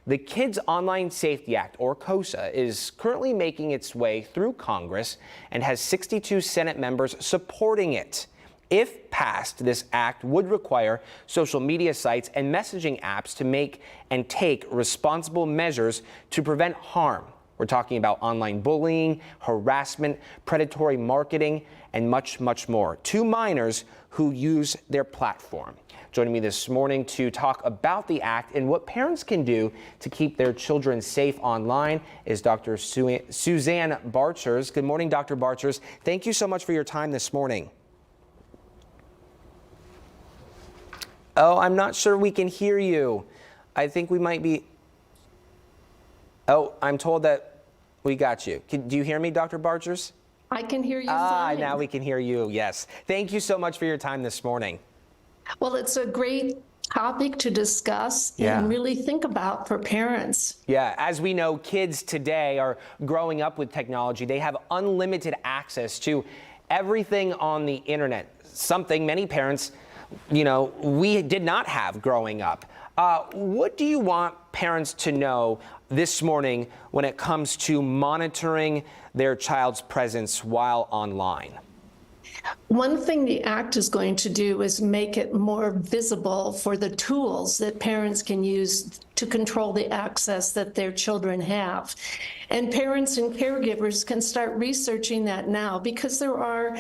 The Kids Online Safety Act, or KOSA, is currently making its way through Congress and has 62 Senate members supporting it. If passed, this act would require social media sites and messaging apps to make and take responsible measures to prevent harm. We're talking about online bullying, harassment, predatory marketing, and much, much more to minors who use their platform. Joining me this morning to talk about the act and what parents can do to keep their children safe online is Dr. Suzanne Barches. Good morning, Dr. Barches. Thank you so much for your time this morning. Oh, I'm not sure we can hear you. I think we might be... Oh, I'm told that we got you. Do you hear me, Dr. Barches? I can hear you fine. Now we can hear you, yes. Thank you so much for your time this morning. Well, it's a great topic to discuss and really think about for parents. Yeah, as we know, kids today are growing up with technology. They have unlimited access to everything on the internet, something many parents, we did not have growing up. What do you want parents to know this morning when it comes to monitoring their child's presence while online? One thing the act is going to do is make it more visible for the tools that parents can use to control the access that their children have. And parents and caregivers can start researching that now because there are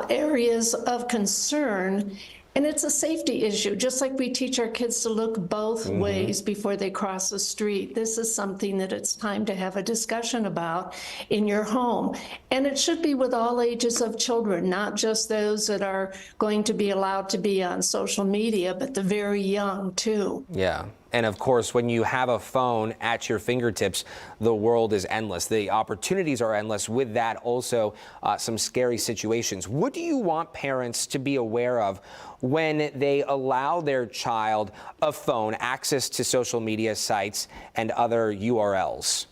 areas of concern. And it's a safety issue, just like we teach our kids to look both ways before they cross the street. This is something that it's time to have a discussion about in your home. And it should be with all ages of children, not just those that are going to be allowed to be on social media, but the very young too. Yeah. And of course, when you have a phone at your fingertips, the world is endless. The opportunities are endless. With that, also some scary situations. What do you want parents to be aware of when they allow their child a phone, access to social media sites and other URLs?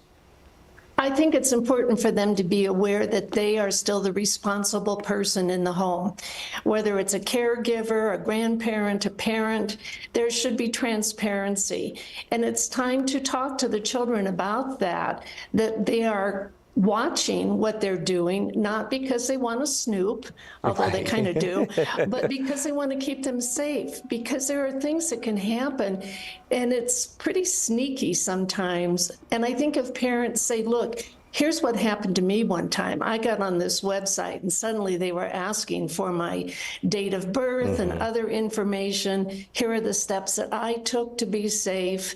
I think it's important for them to be aware that they are still the responsible person in the home. Whether it's a caregiver, a grandparent, a parent, there should be transparency. And it's time to talk to the children about that they are watching what they're doing, not because they want to snoop, although they kind of do, but because they want to keep them safe, because there are things that can happen, and it's pretty sneaky sometimes. And I think if parents say, look, here's what happened to me one time. I got on this website and suddenly they were asking for my date of birth and other information. Here are the steps that I took to be safe,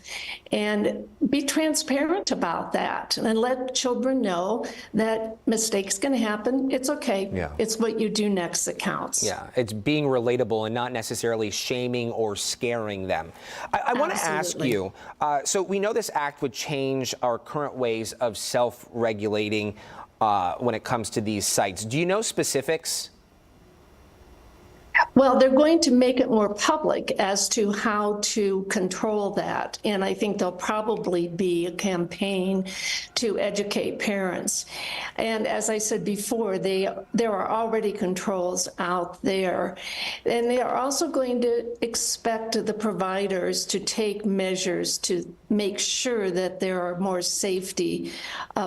and be transparent about that and let children know that mistakes can happen. It's okay. Yeah. It's what you do next that counts. Yeah, it's being relatable and not necessarily shaming or scaring them. I want to ask you, so we know this act would change our current ways of self-regulating when it comes to these sites. Do you know specifics? Well, they're going to make it more public as to how to control that. And I think there'll probably be a campaign to educate parents. And as I said before, there are already controls out there. And they are also going to expect the providers to take measures to make sure that there are more safety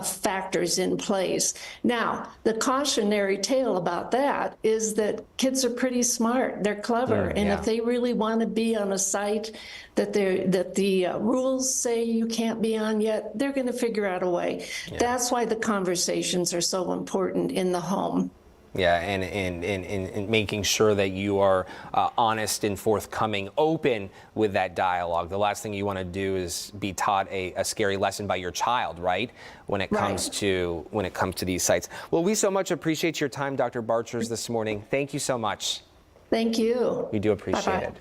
factors in place. Now, the cautionary tale about that is that kids are pretty smart. They're clever. And if they really want to be on a site that the rules say you can't be on yet, they're going to figure out a way. That's why the conversations are so important in the home. Yeah, and making sure that you are honest and forthcoming, open with that dialogue. The last thing you want to do is be taught a scary lesson by your child, right? When it comes to these sites. Well, we so much appreciate your time, Dr. Barches, this morning. Thank you so much. Thank you. We do appreciate it.